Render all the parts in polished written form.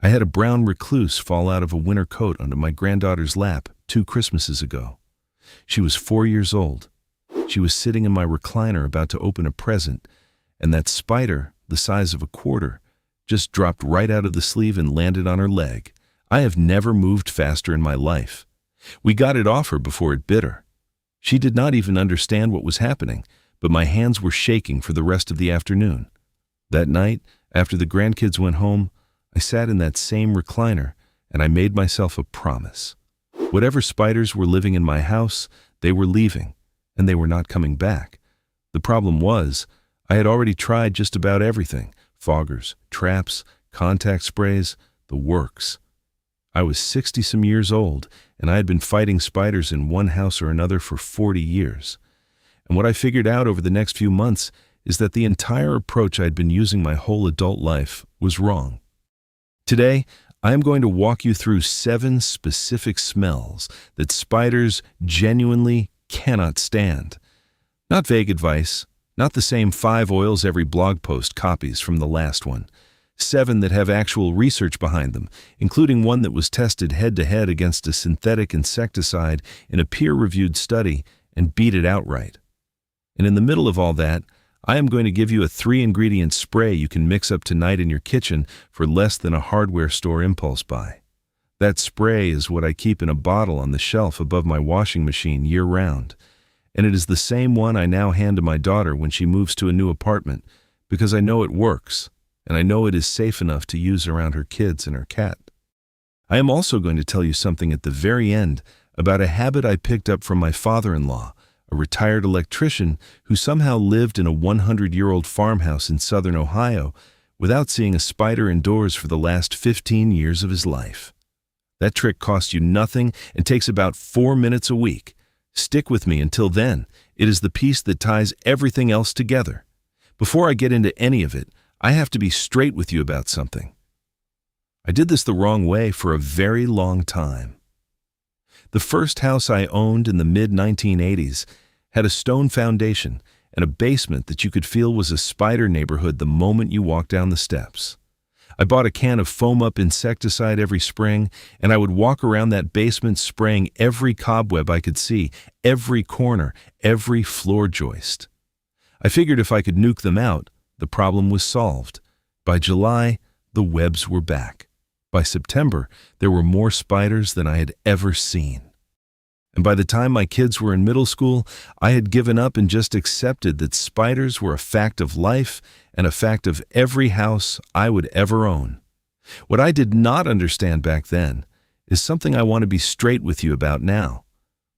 I had a brown recluse fall out of a winter coat onto my granddaughter's lap 2 Christmases ago. She was 4 years old. She was sitting in my recliner about to open a present, and that spider, the size of a quarter, just dropped right out of the sleeve and landed on her leg. I have never moved faster in my life. We got it off her before it bit her. She did not even understand what was happening, but my hands were shaking for the rest of the afternoon. That night, after the grandkids went home, I sat in that same recliner and I made myself a promise. Whatever spiders were living in my house, they were leaving, and they were not coming back. The problem was, I had already tried just about everything: foggers, traps, contact sprays, the works. I was 60-some years old, and I had been fighting spiders in one house or another for 40 years. And what I figured out over the next few months is that the entire approach I'd been using my whole adult life was wrong. Today, I am going to walk you through 7 specific smells that spiders genuinely cannot stand. Not vague advice, not the same 5 oils every blog post copies from the last one. 7 that have actual research behind them, including one that was tested head-to-head against a synthetic insecticide in a peer-reviewed study and beat it outright. And in the middle of all that, I am going to give you a 3-ingredient spray you can mix up tonight in your kitchen for less than a hardware store impulse buy. That spray is what I keep in a bottle on the shelf above my washing machine year-round, and it is the same one I now hand to my daughter when she moves to a new apartment, because I know it works, and I know it is safe enough to use around her kids and her cat. I am also going to tell you something at the very end about a habit I picked up from my father-in-law, a retired electrician who somehow lived in a 100-year-old farmhouse in southern Ohio without seeing a spider indoors for the last 15 years of his life. That trick costs you nothing and takes about 4 minutes a week. Stick with me until then. It is the piece that ties everything else together. Before I get into any of it, I have to be straight with you about something. I did this the wrong way for a very long time. The first house I owned in the mid-1980s had a stone foundation and a basement that you could feel was a spider neighborhood the moment you walked down the steps. I bought a can of foam-up insecticide every spring, and I would walk around that basement spraying every cobweb I could see, every corner, every floor joist. I figured if I could nuke them out, the problem was solved. By July, the webs were back. By September, there were more spiders than I had ever seen. And by the time my kids were in middle school, I had given up and just accepted that spiders were a fact of life and a fact of every house I would ever own. What I did not understand back then is something I want to be straight with you about now.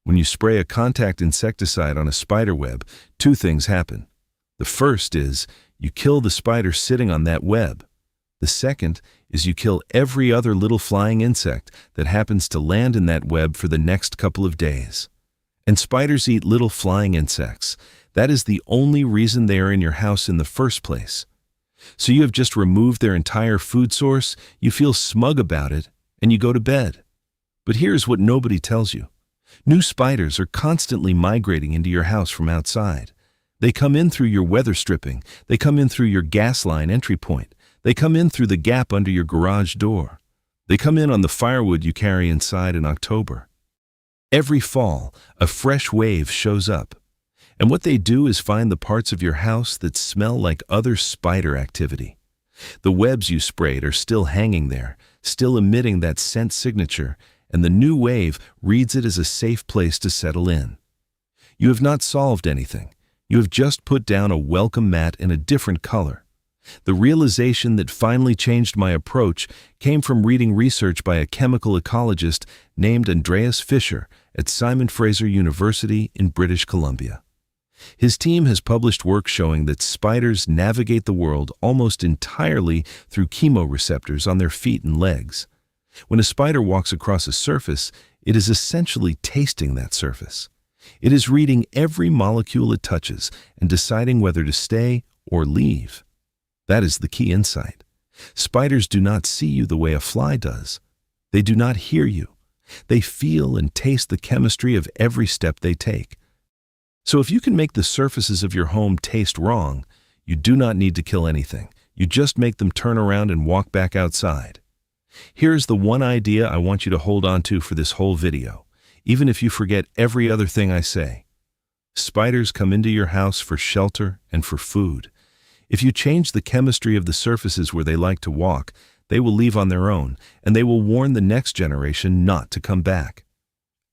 When you spray a contact insecticide on a spider web, 2 things happen. The first is you kill the spider sitting on that web. The second is you kill every other little flying insect that happens to land in that web for the next couple of days. And spiders eat little flying insects. That is the only reason they are in your house in the first place. So you have just removed their entire food source, you feel smug about it, and you go to bed. But here's what nobody tells you. New spiders are constantly migrating into your house from outside. They come in through your weather stripping. They come in through your gas line entry point. They come in through the gap under your garage door. They come in on the firewood you carry inside in October. Every fall, a fresh wave shows up. And what they do is find the parts of your house that smell like other spider activity. The webs you sprayed are still hanging there, still emitting that scent signature, and the new wave reads it as a safe place to settle in. You have not solved anything. You have just put down a welcome mat in a different color. The realization that finally changed my approach came from reading research by a chemical ecologist named Andreas Fischer at Simon Fraser University in British Columbia. His team has published work showing that spiders navigate the world almost entirely through chemoreceptors on their feet and legs. When a spider walks across a surface, it is essentially tasting that surface. It is reading every molecule it touches and deciding whether to stay or leave. That is the key insight. Spiders do not see you the way a fly does. They do not hear you. They feel and taste the chemistry of every step they take. So if you can make the surfaces of your home taste wrong, you do not need to kill anything. You just make them turn around and walk back outside. Here's the one idea I want you to hold on to for this whole video, even if you forget every other thing I say. Spiders come into your house for shelter and for food. If you change the chemistry of the surfaces where they like to walk, they will leave on their own, and they will warn the next generation not to come back.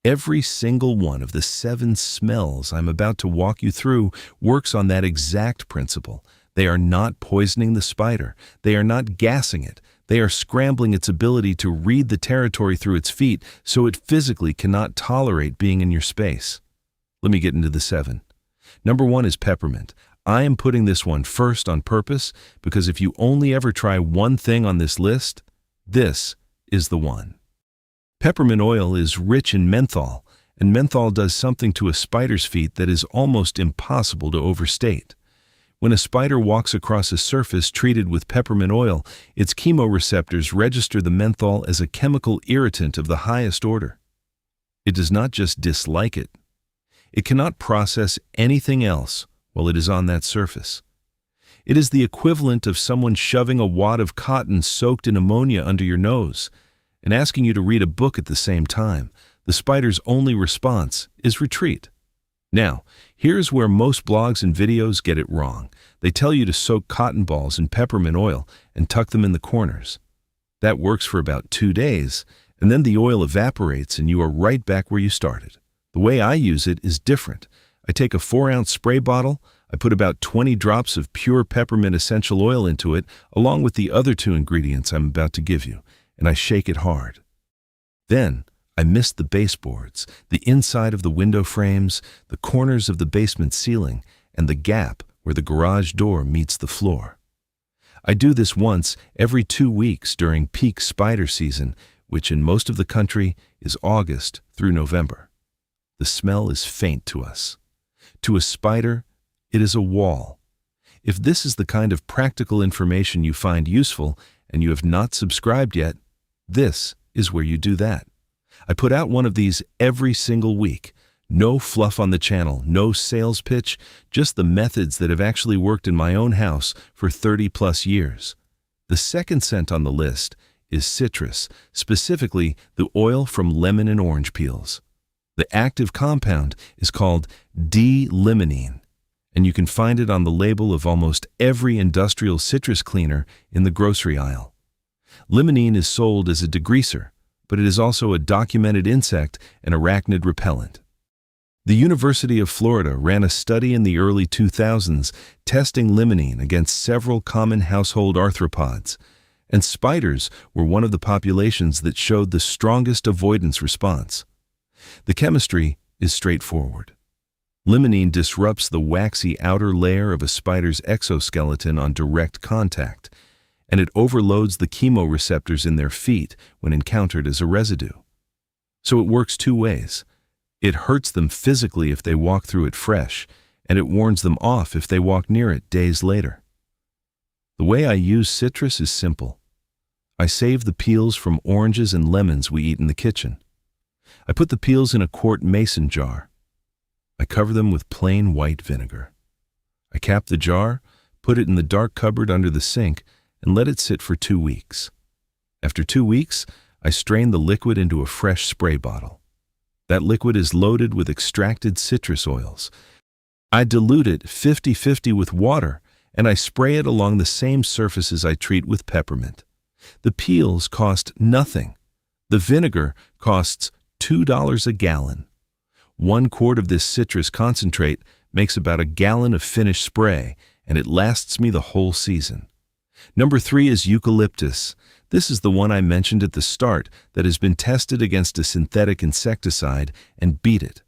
Every single one of the 7 smells I'm about to walk you through works on that exact principle. They are not poisoning the spider. They are not gassing it. They are scrambling its ability to read the territory through its feet so it physically cannot tolerate being in your space. Let me get into the 7. Number 1 is peppermint. I am putting this one first on purpose because if you only ever try one thing on this list, this is the one. Peppermint oil is rich in menthol, and menthol does something to a spider's feet that is almost impossible to overstate. When a spider walks across a surface treated with peppermint oil, its chemoreceptors register the menthol as a chemical irritant of the highest order. It does not just dislike it. It cannot process anything else while it is on that surface. It is the equivalent of someone shoving a wad of cotton soaked in ammonia under your nose and asking you to read a book at the same time. The spider's only response is retreat. Now, here's where most blogs and videos get it wrong. They tell you to soak cotton balls in peppermint oil and tuck them in the corners. That works for about 2 days, and then the oil evaporates and you are right back where you started. The way I use it is different. I take a 4-ounce spray bottle, I put about 20 drops of pure peppermint essential oil into it, along with the other 2 ingredients I'm about to give you, and I shake it hard. Then, I mist the baseboards, the inside of the window frames, the corners of the basement ceiling, and the gap where the garage door meets the floor. I do this once every 2 weeks during peak spider season, which in most of the country is August through November. The smell is faint to us. To a spider, it is a wall. If this is the kind of practical information you find useful and you have not subscribed yet, this is where you do that. I put out one of these every single week. No fluff on the channel, no sales pitch, just the methods that have actually worked in my own house for 30+ years. The second scent on the list is citrus, specifically the oil from lemon and orange peels. The active compound is called D-limonene, and you can find it on the label of almost every industrial citrus cleaner in the grocery aisle. Limonene is sold as a degreaser, but it is also a documented insect and arachnid repellent. The University of Florida ran a study in the early 2000s testing limonene against several common household arthropods, and spiders were one of the populations that showed the strongest avoidance response. The chemistry is straightforward. Limonene disrupts the waxy outer layer of a spider's exoskeleton on direct contact, and it overloads the chemoreceptors in their feet when encountered as a residue. So it works 2 ways. It hurts them physically if they walk through it fresh, and it warns them off if they walk near it days later. The way I use citrus is simple. I save the peels from oranges and lemons we eat in the kitchen. I put the peels in a quart mason jar. I cover them with plain white vinegar. I cap the jar, put it in the dark cupboard under the sink, and let it sit for 2 weeks. After 2 weeks, I strain the liquid into a fresh spray bottle. That liquid is loaded with extracted citrus oils. I dilute it 50-50 with water, and I spray it along the same surfaces I treat with peppermint. The peels cost nothing. The vinegar costs $2 a gallon. 1 quart of this citrus concentrate makes about a gallon of finished spray, and it lasts me the whole season. Number 3 is eucalyptus. This is the one I mentioned at the start that has been tested against a synthetic insecticide and beat it.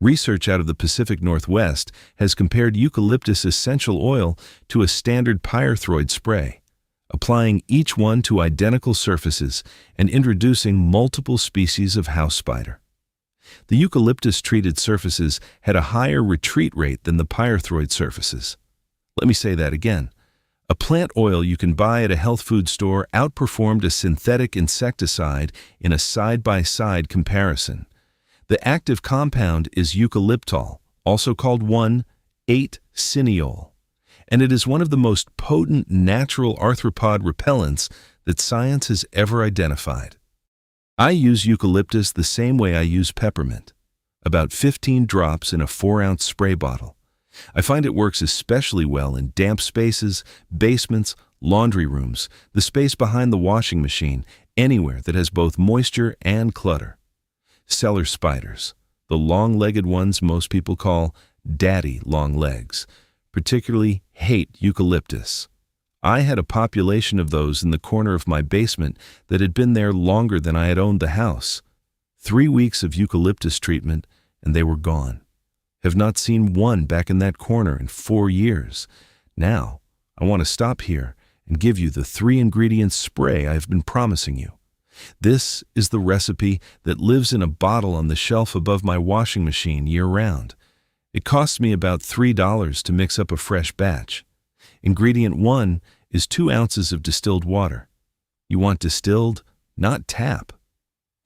Research out of the Pacific Northwest has compared eucalyptus essential oil to a standard pyrethroid spray, applying each one to identical surfaces and introducing multiple species of house spider. The eucalyptus-treated surfaces had a higher retreat rate than the pyrethroid surfaces. Let me say that again. A plant oil you can buy at a health food store outperformed a synthetic insecticide in a side-by-side comparison. The active compound is eucalyptol, also called 1,8-cineol, and it is one of the most potent natural arthropod repellents that science has ever identified. I use eucalyptus the same way I use peppermint, about 15 drops in a 4-ounce spray bottle. I find it works especially well in damp spaces, basements, laundry rooms, the space behind the washing machine, anywhere that has both moisture and clutter. Cellar spiders, the long-legged ones most people call daddy long legs, particularly hate eucalyptus. I had a population of those in the corner of my basement that had been there longer than I had owned the house. 3 weeks of eucalyptus treatment, and they were gone. Have not seen one back in that corner in 4 years. Now, I want to stop here and give you the 3-ingredient spray I have been promising you. This is the recipe that lives in a bottle on the shelf above my washing machine year-round. It costs me about $3 to mix up a fresh batch. Ingredient 1 is 2 ounces of distilled water. You want distilled, not tap.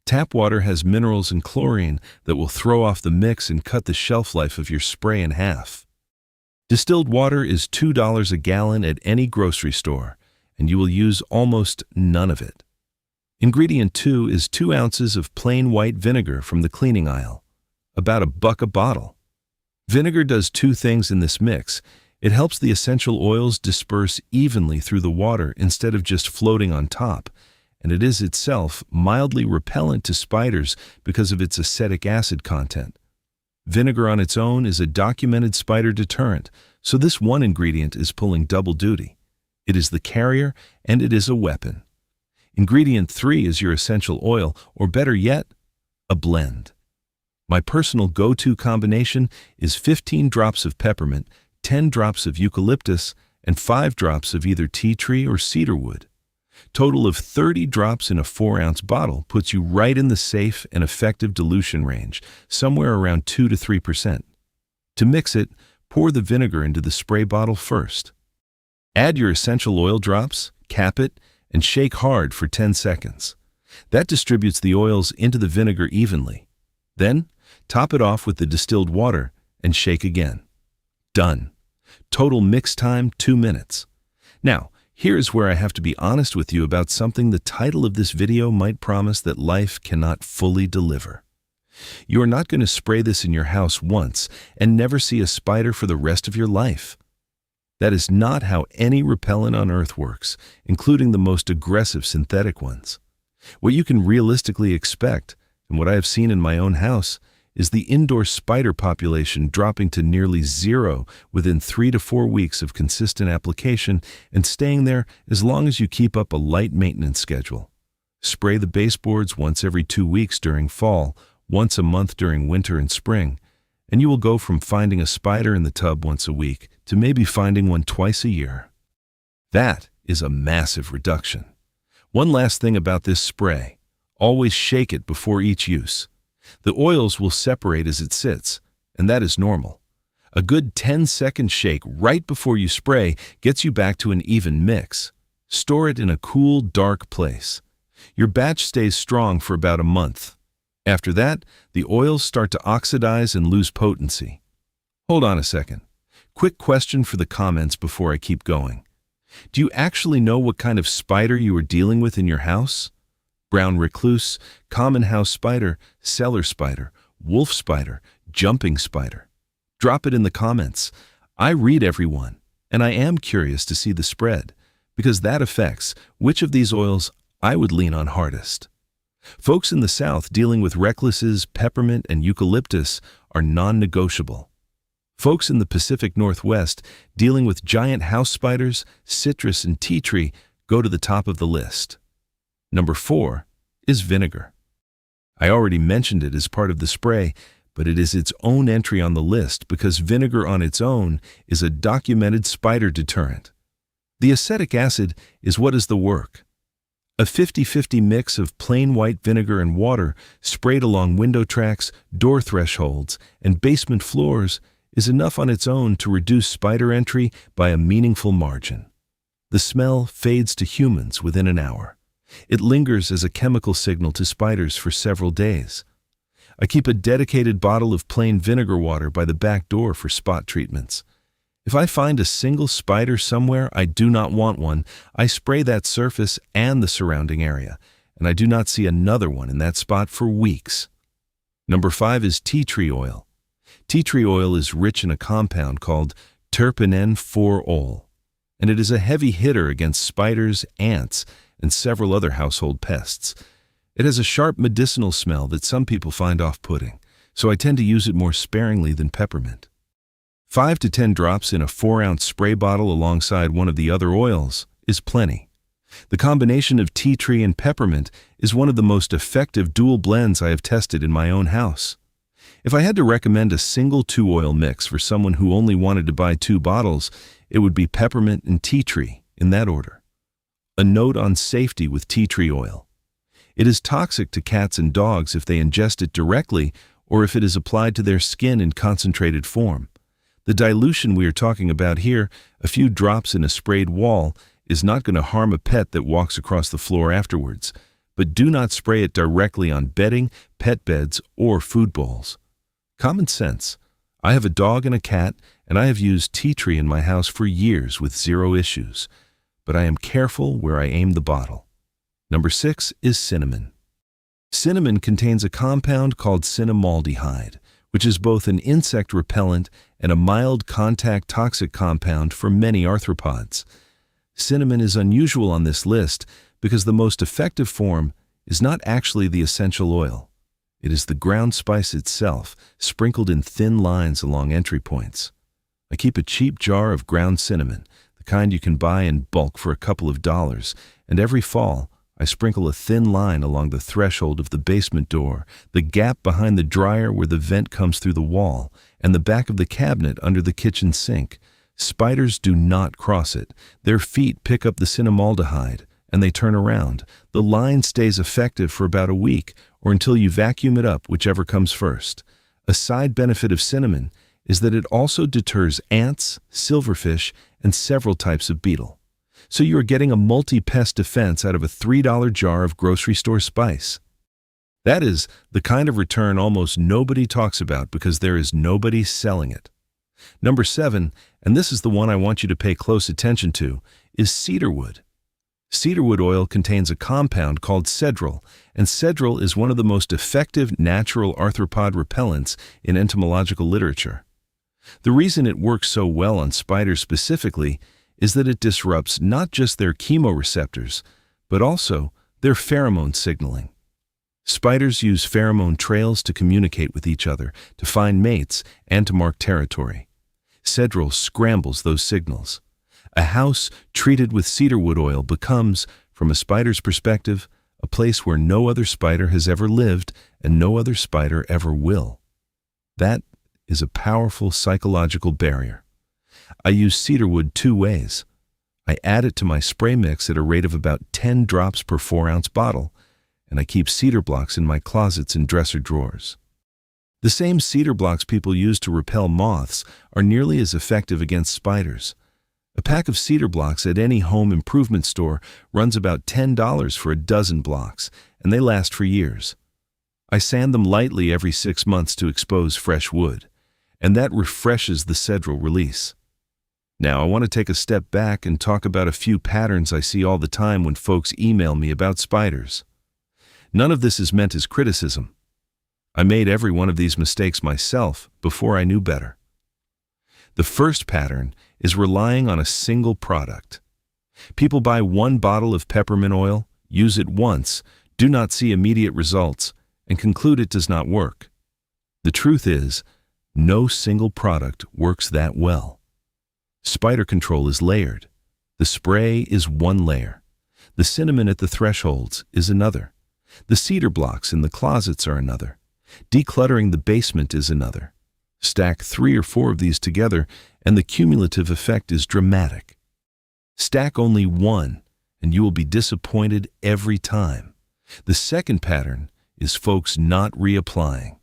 Tap water has minerals and chlorine that will throw off the mix and cut the shelf life of your spray in half. Distilled water is $2 a gallon at any grocery store, and you will use almost none of it. Ingredient 2 is 2 ounces of plain white vinegar from the cleaning aisle, about $1 a bottle. Vinegar does 2 things in this mix. It helps the essential oils disperse evenly through the water instead of just floating on top, and it is itself mildly repellent to spiders because of its acetic acid content. Vinegar on its own is a documented spider deterrent, so this one ingredient is pulling double duty. It is the carrier and it is a weapon. Ingredient 3 is your essential oil, or better yet, a blend. My personal go-to combination is 15 drops of peppermint, 10 drops of eucalyptus, and 5 drops of either tea tree or cedar wood. Total of 30 drops in a 4-ounce bottle puts you right in the safe and effective dilution range, somewhere around 2 to 3%. To mix it, pour the vinegar into the spray bottle first. Add your essential oil drops, cap it, and shake hard for 10 seconds. That distributes the oils into the vinegar evenly. Then, top it off with the distilled water and shake again. Done. Total mix time 2 minutes. Now, here's where I have to be honest with you about something the title of this video might promise that life cannot fully deliver. You are not going to spray this in your house once and never see a spider for the rest of your life. That is not how any repellent on Earth works, including the most aggressive synthetic ones. What you can realistically expect, and what I have seen in my own house, is the indoor spider population dropping to nearly zero within 3 to 4 weeks of consistent application and staying there as long as you keep up a light maintenance schedule. Spray the baseboards once every 2 weeks during fall, once a month during winter and spring, and you will go from finding a spider in the tub once a week to maybe finding one twice a year. That is a massive reduction. One last thing about this spray: always shake it before each use. The oils will separate as it sits, and that is normal. A good 10-second shake right before you spray gets you back to an even mix. Store it in a cool, dark place. Your batch stays strong for about a month. After that, the oils start to oxidize and lose potency. Hold on a second. Quick question for the comments before I keep going. Do you actually know what kind of spider you are dealing with in your house? Brown recluse, common house spider, cellar spider, wolf spider, jumping spider? Drop it in the comments. I read everyone, and I am curious to see the spread, because that affects which of these oils I would lean on hardest. Folks in the South dealing with recluses, peppermint, and eucalyptus are non-negotiable. Folks in the Pacific Northwest dealing with giant house spiders, citrus, and tea tree go to the top of the list. Number 4 is vinegar. I already mentioned it as part of the spray, but it is its own entry on the list because vinegar on its own is a documented spider deterrent. The acetic acid is what is the work. A 50-50 mix of plain white vinegar and water sprayed along window tracks, door thresholds, and basement floors is enough on its own to reduce spider entry by a meaningful margin. The smell fades to humans within an hour. It lingers as a chemical signal to spiders for several days. I keep a dedicated bottle of plain vinegar water by the back door for spot treatments. If I find a single spider somewhere I do not want one, I spray that surface and the surrounding area, and I do not see another one in that spot for weeks. Number 5 is tea tree oil. Tea tree oil is rich in a compound called terpenen-4-ol, and it is a heavy hitter against spiders, ants, and several other household pests. It has a sharp medicinal smell that some people find off-putting, so I tend to use it more sparingly than peppermint. 5 to 10 drops in a 4-ounce spray bottle alongside one of the other oils is plenty. The combination of tea tree and peppermint is one of the most effective dual blends I have tested in my own house. If I had to recommend a single 2-oil mix for someone who only wanted to buy 2 bottles, it would be peppermint and tea tree, in that order. A note on safety with tea tree oil. It is toxic to cats and dogs if they ingest it directly or if it is applied to their skin in concentrated form. The dilution we are talking about here, a few drops in a sprayed wall, is not going to harm a pet that walks across the floor afterwards, but do not spray it directly on bedding, pet beds, or food bowls. Common sense. I have a dog and a cat, and I have used tea tree in my house for years with 0 issues, but I am careful where I aim the bottle. Number 6 is cinnamon. Cinnamon contains a compound called cinnamaldehyde, which is both an insect repellent and a mild contact toxic compound for many arthropods. Cinnamon is unusual on this list because the most effective form is not actually the essential oil. It is the ground spice itself, sprinkled in thin lines along entry points. I keep a cheap jar of ground cinnamon, the kind you can buy in bulk for a couple of dollars, and every fall, I sprinkle a thin line along the threshold of the basement door, the gap behind the dryer where the vent comes through the wall, and the back of the cabinet under the kitchen sink. Spiders do not cross it. Their feet pick up the cinnamaldehyde, and they turn around. The line stays effective for about a week, or until you vacuum it up, whichever comes first. A side benefit of cinnamon is that it also deters ants, silverfish, and several types of beetle. So you are getting a multi-pest defense out of a $3 jar of grocery store spice. That is the kind of return almost nobody talks about because there is nobody selling it. Number 7, and this is the one I want you to pay close attention to, is cedarwood. Cedarwood oil contains a compound called cedrol, and cedrol is one of the most effective natural arthropod repellents in entomological literature. The reason it works so well on spiders specifically is that it disrupts not just their chemoreceptors, but also their pheromone signaling. Spiders use pheromone trails to communicate with each other, to find mates, and to mark territory. Cedrol scrambles those signals. A house treated with cedarwood oil becomes, from a spider's perspective, a place where no other spider has ever lived and no other spider ever will. That is a powerful psychological barrier. I use cedarwood 2 ways. I add it to my spray mix at a rate of about 10 drops per 4-ounce bottle, and I keep cedar blocks in my closets and dresser drawers. The same cedar blocks people use to repel moths are nearly as effective against spiders. A pack of cedar blocks at any home improvement store runs about $10 for a dozen blocks, and they last for years. I sand them lightly every 6 months to expose fresh wood, and that refreshes the cedrol release. Now, I want to take a step back and talk about a few patterns I see all the time when folks email me about spiders. None of this is meant as criticism. I made every one of these mistakes myself before I knew better. The first pattern is relying on a single product. People buy 1 bottle of peppermint oil, use it once, do not see immediate results, and conclude it does not work. The truth is, no single product works that well. Spider control is layered. The spray is 1 layer. The cinnamon at the thresholds is another. The cedar blocks in the closets are another. Decluttering the basement is another. Stack 3 or 4 of these together, and the cumulative effect is dramatic. Stack only 1, and you will be disappointed every time. The second pattern is folks not reapplying.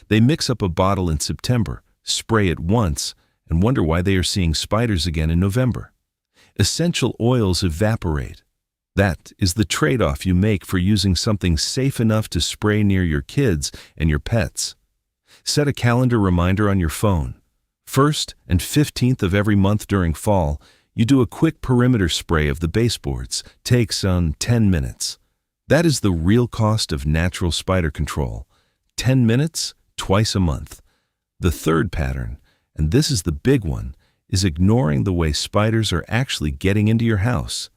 They mix up a bottle in September, spray it once, and wonder why they are seeing spiders again in November. Essential oils evaporate. That is the trade-off you make for using something safe enough to spray near your kids and your pets. Set a calendar reminder on your phone. 1st and 15th of every month during fall, you do a quick perimeter spray of the baseboards. Takes 10 minutes. That is the real cost of natural spider control. 10 minutes, twice a month. The third pattern, and this is the big one, is ignoring the way spiders are actually getting into your house.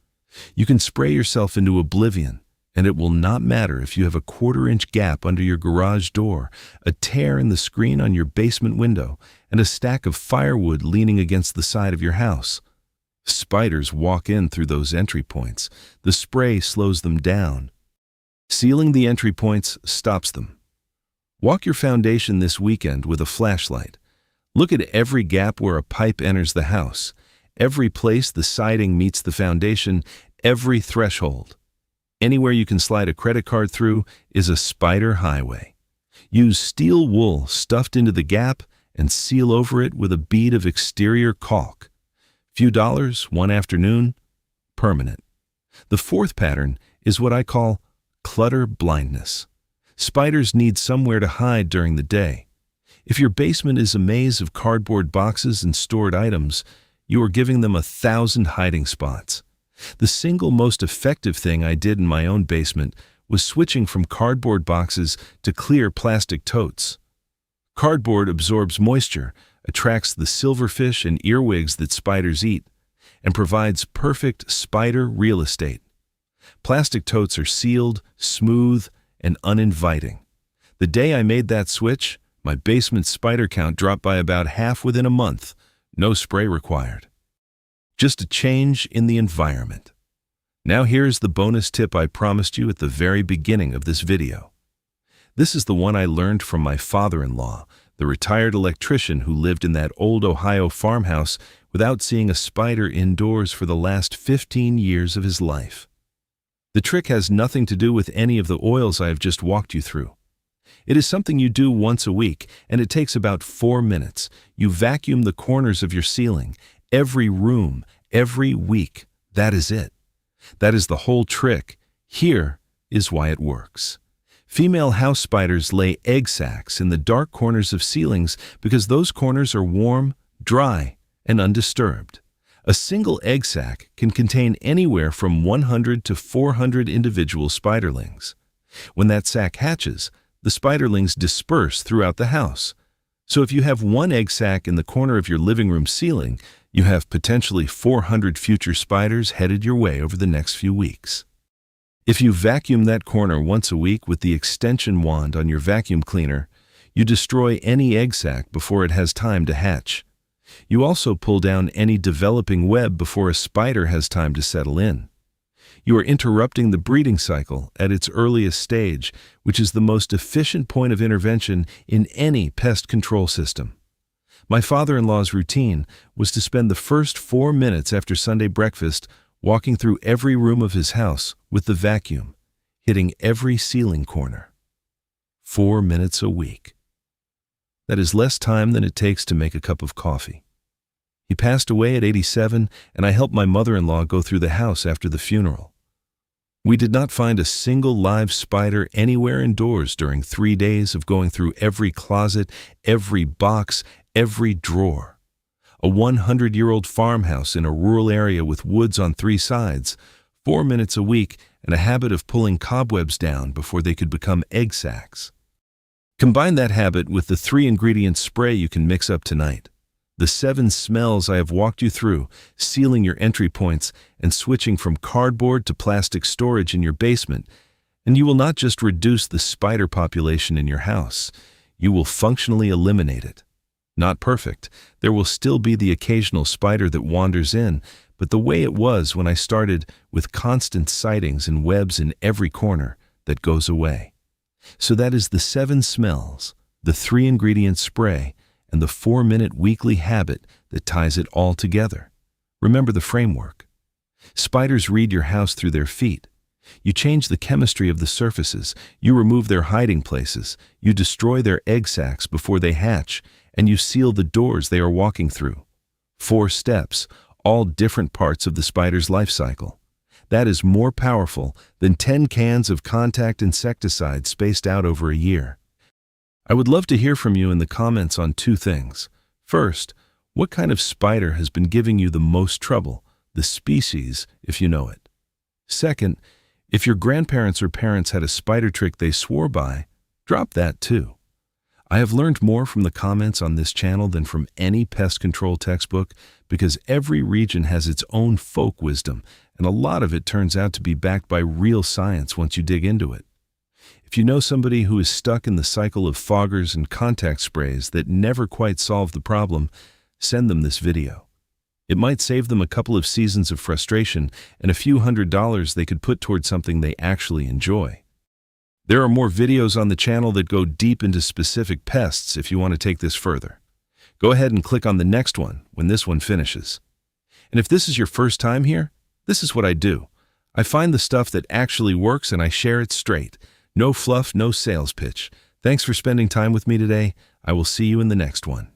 You can spray yourself into oblivion, and it will not matter if you have a 1/4-inch gap under your garage door, a tear in the screen on your basement window, and a stack of firewood leaning against the side of your house. Spiders walk in through those entry points. The spray slows them down. Sealing the entry points stops them. Walk your foundation this weekend with a flashlight. Look at every gap where a pipe enters the house, every place the siding meets the foundation, every threshold. Anywhere you can slide a credit card through is a spider highway. Use steel wool stuffed into the gap and seal over it with a bead of exterior caulk. Few dollars, one afternoon, permanent. The fourth pattern is what I call clutter blindness. Spiders need somewhere to hide during the day. If your basement is a maze of cardboard boxes and stored items, you are giving them 1,000 hiding spots. The single most effective thing I did in my own basement was switching from cardboard boxes to clear plastic totes. Cardboard absorbs moisture, attracts the silverfish and earwigs that spiders eat, and provides perfect spider real estate. Plastic totes are sealed, smooth, and uninviting. The day I made that switch, my basement spider count dropped by about half within a month. No spray required. Just a change in the environment. Now here's the bonus tip I promised you at the very beginning of this video. This is the one I learned from my father-in-law, the retired electrician who lived in that old Ohio farmhouse without seeing a spider indoors for the last 15 years of his life. The trick has nothing to do with any of the oils I have just walked you through. It is something you do once a week, and it takes about 4 minutes. You vacuum the corners of your ceiling, every room, every week. That is it. That is the whole trick. Here is why it works. Female house spiders lay egg sacs in the dark corners of ceilings because those corners are warm, dry, and undisturbed. A single egg sac can contain anywhere from 100 to 400 individual spiderlings. When that sac hatches, the spiderlings disperse throughout the house. So if you have one egg sac in the corner of your living room ceiling, you have potentially 400 future spiders headed your way over the next few weeks. If you vacuum that corner once a week with the extension wand on your vacuum cleaner, you destroy any egg sac before it has time to hatch. You also pull down any developing web before a spider has time to settle in. You are interrupting the breeding cycle at its earliest stage, which is the most efficient point of intervention in any pest control system. My father-in-law's routine was to spend the first 4 minutes after Sunday breakfast walking through every room of his house with the vacuum, hitting every ceiling corner. 4 minutes a week. That is less time than it takes to make a cup of coffee. He passed away at 87, and I helped my mother-in-law go through the house after the funeral. We did not find a single live spider anywhere indoors during 3 days of going through every closet, every box, every drawer. A 100-year-old farmhouse in a rural area with woods on 3 sides, 4 minutes a week, and a habit of pulling cobwebs down before they could become egg sacs. Combine that habit with the 3-ingredient spray you can mix up tonight. The 7 smells I have walked you through, sealing your entry points and switching from cardboard to plastic storage in your basement, and you will not just reduce the spider population in your house, you will functionally eliminate it. Not perfect. There will still be the occasional spider that wanders in, but the way it was when I started, with constant sightings and webs in every corner, that goes away. So that is the 7 smells, the 3-ingredient spray, and the 4-minute weekly habit that ties it all together. Remember the framework. Spiders read your house through their feet. You change the chemistry of the surfaces, you remove their hiding places, you destroy their egg sacs before they hatch, and you seal the doors they are walking through. 4 steps, all different parts of the spider's life cycle. That is more powerful than 10 cans of contact insecticide spaced out over a year. I would love to hear from you in the comments on 2 things. First, What kind of spider has been giving you the most trouble? The species, if you know it. Second, if your grandparents or parents had a spider trick they swore by, drop that too. I have learned more from the comments on this channel than from any pest control textbook because every region has its own folk wisdom, and a lot of it turns out to be backed by real science once you dig into it. If you know somebody who is stuck in the cycle of foggers and contact sprays that never quite solve the problem, send them this video. It might save them a couple of seasons of frustration and a few $100s they could put towards something they actually enjoy. There are more videos on the channel that go deep into specific pests if you want to take this further. Go ahead and click on the next one when this one finishes. And if this is your first time here, this is what I do. I find the stuff that actually works and I share it straight. No fluff, no sales pitch. Thanks for spending time with me today. I will see you in the next one.